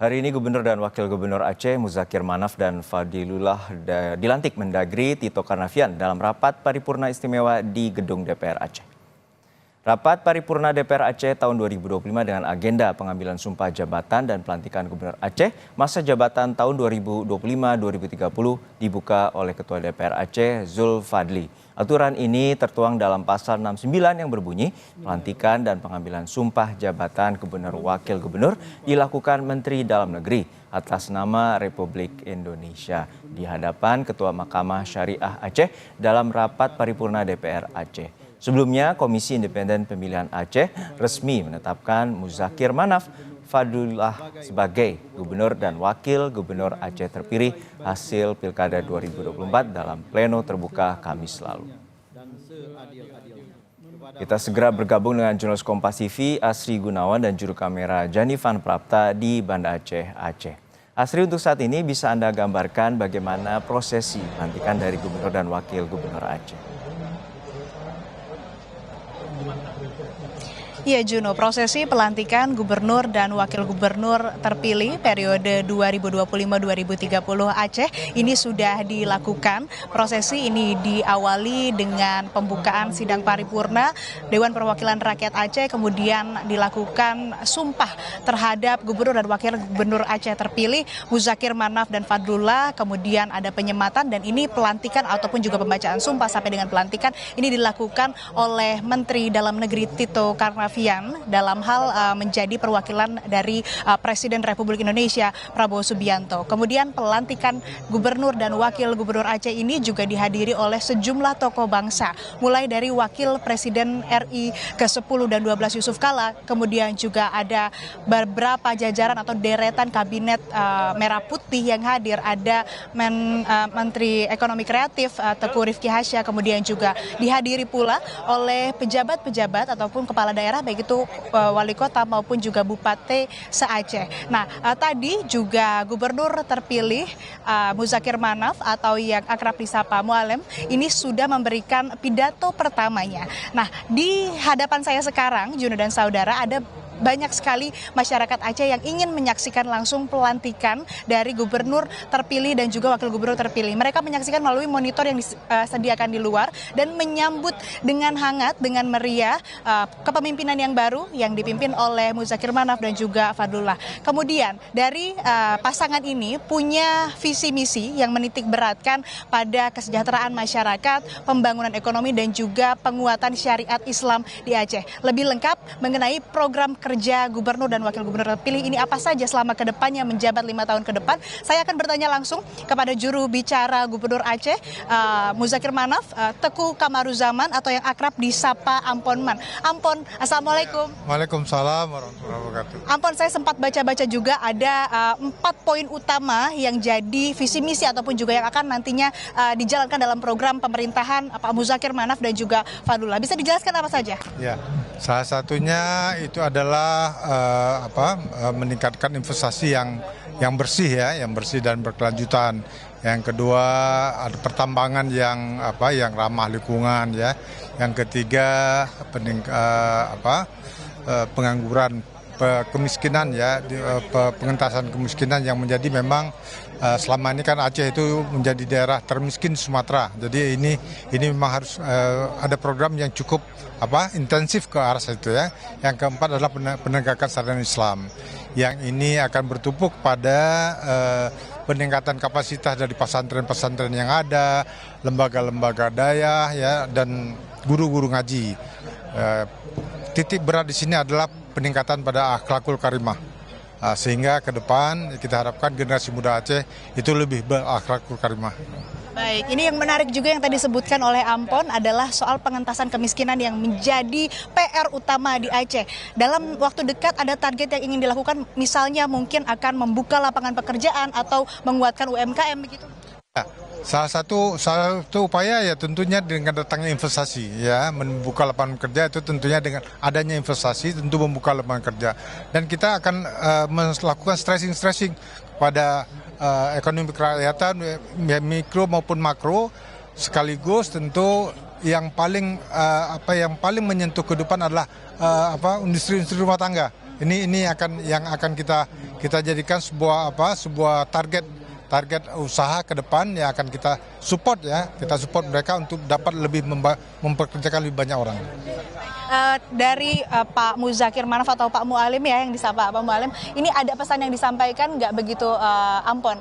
Hari ini Gubernur dan Wakil Gubernur Aceh Muzakir Manaf dan Fadilullah dilantik Mendagri Tito Karnavian dalam rapat paripurna istimewa di Gedung DPR Aceh. Rapat paripurna DPR Aceh tahun 2025 dengan agenda pengambilan sumpah jabatan dan pelantikan Gubernur Aceh masa jabatan tahun 2025-2030 dibuka oleh Ketua DPR Aceh Zul Fadli. Aturan ini tertuang dalam pasal 69 yang berbunyi pelantikan dan pengambilan sumpah jabatan Gubernur Wakil Gubernur dilakukan Menteri Dalam Negeri atas nama Republik Indonesia di hadapan Ketua Mahkamah Syariah Aceh dalam rapat paripurna DPR Aceh. Sebelumnya, Komisi Independen Pemilihan Aceh resmi menetapkan Muzakir Manaf Fadilullah sebagai Gubernur dan Wakil Gubernur Aceh terpilih hasil Pilkada 2024 dalam pleno terbuka Kamis lalu. Kita segera bergabung dengan jurnalis Kompas TV Asri Gunawan dan juru kamera Janifan Prapta di Banda Aceh, Aceh. Asri, untuk saat ini bisa Anda gambarkan bagaimana prosesi pelantikan dari Gubernur dan Wakil Gubernur Aceh? Ya Juno, prosesi pelantikan Gubernur dan Wakil Gubernur terpilih periode 2025-2030 Aceh ini sudah dilakukan. Prosesi ini diawali dengan pembukaan sidang paripurna Dewan Perwakilan Rakyat Aceh, kemudian dilakukan sumpah terhadap Gubernur dan Wakil Gubernur Aceh terpilih Muzakir Manaf dan Fadlullah, kemudian ada penyematan dan ini pelantikan ataupun juga pembacaan sumpah sampai dengan pelantikan ini dilakukan oleh Menteri Dalam Negeri Tito Karnavian dalam hal menjadi perwakilan dari Presiden Republik Indonesia Prabowo Subianto. Kemudian pelantikan Gubernur dan Wakil Gubernur Aceh ini juga dihadiri oleh sejumlah tokoh bangsa, mulai dari Wakil Presiden RI ke-10 dan 12 Yusuf Kala, kemudian juga ada beberapa jajaran atau deretan kabinet Merah Putih yang hadir, ada Menteri Ekonomi Kreatif Teuku Rifki Hasya, kemudian juga dihadiri pula oleh pejabat-pejabat ataupun kepala daerah baik itu wali kota maupun juga bupati se-Aceh. Nah, tadi juga Gubernur terpilih Muzakir Manaf atau yang akrab disapa Mualem ini sudah memberikan pidato pertamanya. Nah, di hadapan saya sekarang, Juno dan saudara, ada banyak sekali masyarakat Aceh yang ingin menyaksikan langsung pelantikan dari Gubernur terpilih dan juga Wakil Gubernur terpilih. Mereka menyaksikan melalui monitor yang disediakan di luar dan menyambut dengan hangat, dengan meriah kepemimpinan yang baru yang dipimpin oleh Muzakir Manaf dan juga Fadlullah. Kemudian dari pasangan ini punya visi misi yang menitik beratkan pada kesejahteraan masyarakat, pembangunan ekonomi dan juga penguatan syariat Islam di Aceh. Lebih lengkap mengenai program kerja Gubernur dan Wakil Gubernur terpilih ini apa saja selama ke depannya menjabat 5 tahun ke depan. Saya akan bertanya langsung kepada juru bicara Gubernur Aceh, Muzakir Manaf, Teuku Kamaruzaman atau yang akrab disapa Amponman. Ampon, Assalamualaikum. Waalaikumsalam warahmatullahi wabarakatuh. Ampon, saya sempat baca-baca juga ada 4 poin utama yang jadi visi misi ataupun juga yang akan nantinya dijalankan dalam program pemerintahan Pak Muzakir Manaf dan juga Fadlullah. Bisa dijelaskan apa saja? Ya, salah satunya itu adalah meningkatkan investasi yang bersih ya, yang bersih dan berkelanjutan. Yang kedua ada pertambangan yang ramah lingkungan ya. Yang ketiga pengangguran, kemiskinan ya, pengentasan kemiskinan yang menjadi memang selama ini kan Aceh itu menjadi daerah termiskin Sumatera. Jadi ini memang harus ada program yang cukup intensif ke arah situ ya. Yang keempat adalah penegakan syariat Islam. Yang ini akan bertumpuk pada peningkatan kapasitas dari pesantren-pesantren yang ada, lembaga-lembaga daya ya, dan guru-guru ngaji. Titik berat di sini adalah peningkatan pada akhlakul karimah. Sehingga ke depan kita harapkan generasi muda Aceh itu lebih berakhlakul karimah. Baik, ini yang menarik juga yang tadi disebutkan oleh Ampon adalah soal pengentasan kemiskinan yang menjadi PR utama di Aceh. Dalam waktu dekat ada target yang ingin dilakukan, misalnya mungkin akan membuka lapangan pekerjaan atau menguatkan UMKM begitu. Ya, salah satu upaya ya tentunya dengan datangnya investasi ya, membuka lapangan kerja itu tentunya dengan adanya investasi tentu membuka lapangan kerja. Dan kita akan melakukan stressing pada ekonomi kerakyatan mikro maupun makro, sekaligus tentu yang paling menyentuh kehidupan adalah industri rumah tangga. Ini akan kita jadikan sebuah target usaha ke depan yang akan kita support mereka untuk dapat lebih mempekerjakan lebih banyak orang. Dari Pak Muzakir Manaf atau Pak Mualim ya yang disapa Pak Mualim, ini ada pesan yang disampaikan nggak begitu Ampon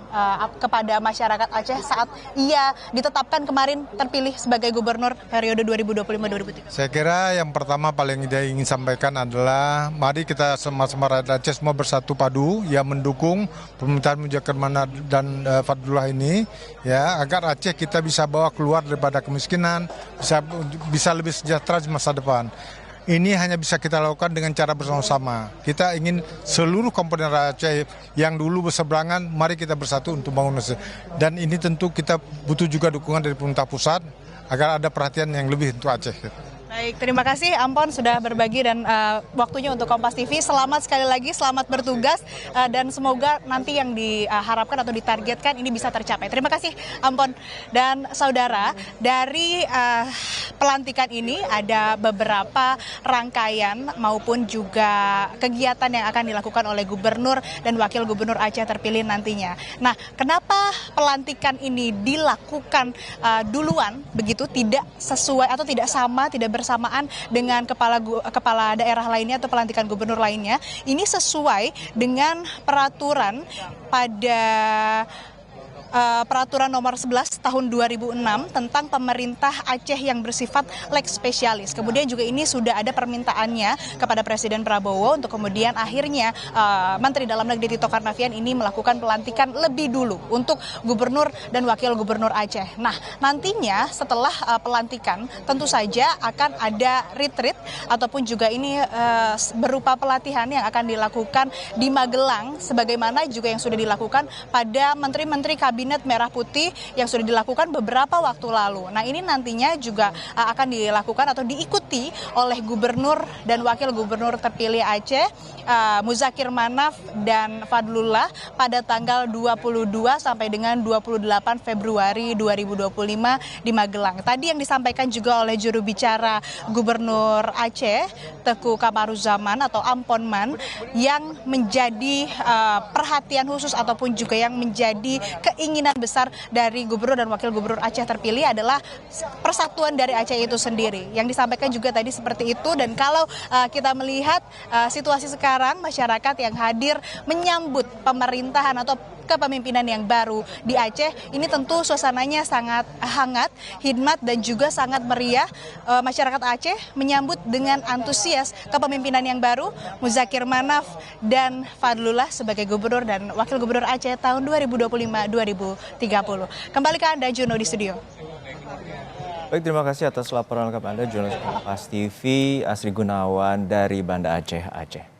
kepada masyarakat Aceh saat ia ditetapkan kemarin terpilih sebagai gubernur periode 2025-2030? Saya kira yang pertama paling dia ingin sampaikan adalah mari kita sama-sama rakyat Aceh semua bersatu padu yang mendukung pemerintahan Muzakir Manaf dan Fadlullah ini ya, agar Aceh kita bisa bawa keluar daripada kemiskinan, bisa lebih sejahtera di masa depan. Ini hanya bisa kita lakukan dengan cara bersama-sama. Kita ingin seluruh komponen rakyat Aceh yang dulu berseberangan, mari kita bersatu untuk bangun Aceh. Dan ini tentu kita butuh juga dukungan dari pemerintah pusat agar ada perhatian yang lebih untuk Aceh. Baik, terima kasih Ampon sudah berbagi dan waktunya untuk Kompas TV. Selamat sekali lagi, selamat bertugas dan semoga nanti yang diharapkan atau ditargetkan ini bisa tercapai. Terima kasih Ampon. Dan saudara, dari pelantikan ini ada beberapa rangkaian maupun juga kegiatan yang akan dilakukan oleh Gubernur dan Wakil Gubernur Aceh terpilih nantinya. Nah, kenapa pelantikan ini dilakukan duluan begitu, tidak sesuai atau tidak sama, tidak bersamaan dengan kepala daerah lainnya atau pelantikan gubernur lainnya? Ini sesuai dengan peraturan pada peraturan nomor 11 tahun 2006 tentang pemerintah Aceh yang bersifat lex spesialis. Kemudian juga ini sudah ada permintaannya kepada Presiden Prabowo untuk kemudian akhirnya Menteri Dalam Negeri Tito Karnavian ini melakukan pelantikan lebih dulu untuk gubernur dan wakil gubernur Aceh. Nah, nantinya setelah pelantikan tentu saja akan ada retreat ataupun juga ini berupa pelatihan yang akan dilakukan di Magelang sebagaimana juga yang sudah dilakukan pada menteri-menteri Kabinet Merah Putih yang sudah dilakukan beberapa waktu lalu. Nah, ini nantinya juga akan dilakukan atau diikuti oleh gubernur dan wakil gubernur terpilih Aceh, Muzakir Manaf dan Fadlullah pada tanggal 22 sampai dengan 28 Februari 2025 di Magelang. Tadi yang disampaikan juga oleh juru bicara Gubernur Aceh, Teuku Kamaruzzaman atau Amponman, yang menjadi perhatian khusus ataupun juga yang menjadi keinginan besar dari gubernur dan wakil gubernur Aceh terpilih adalah persatuan dari Aceh itu sendiri. Yang disampaikan juga tadi seperti itu, dan kalau kita melihat situasi sekarang, masyarakat yang hadir menyambut pemerintahan atau kepemimpinan yang baru di Aceh, ini tentu suasananya sangat hangat, hikmat dan juga sangat meriah. Masyarakat Aceh menyambut dengan antusias kepemimpinan yang baru Muzakir Manaf dan Fadlullah sebagai gubernur dan wakil gubernur Aceh tahun 2025-2030. Kembali ke Anda, Juno, di studio. Baik, terima kasih atas laporan lengkap Anda, jurnalis Kompas TV, Asri Gunawan dari Banda Aceh, Aceh.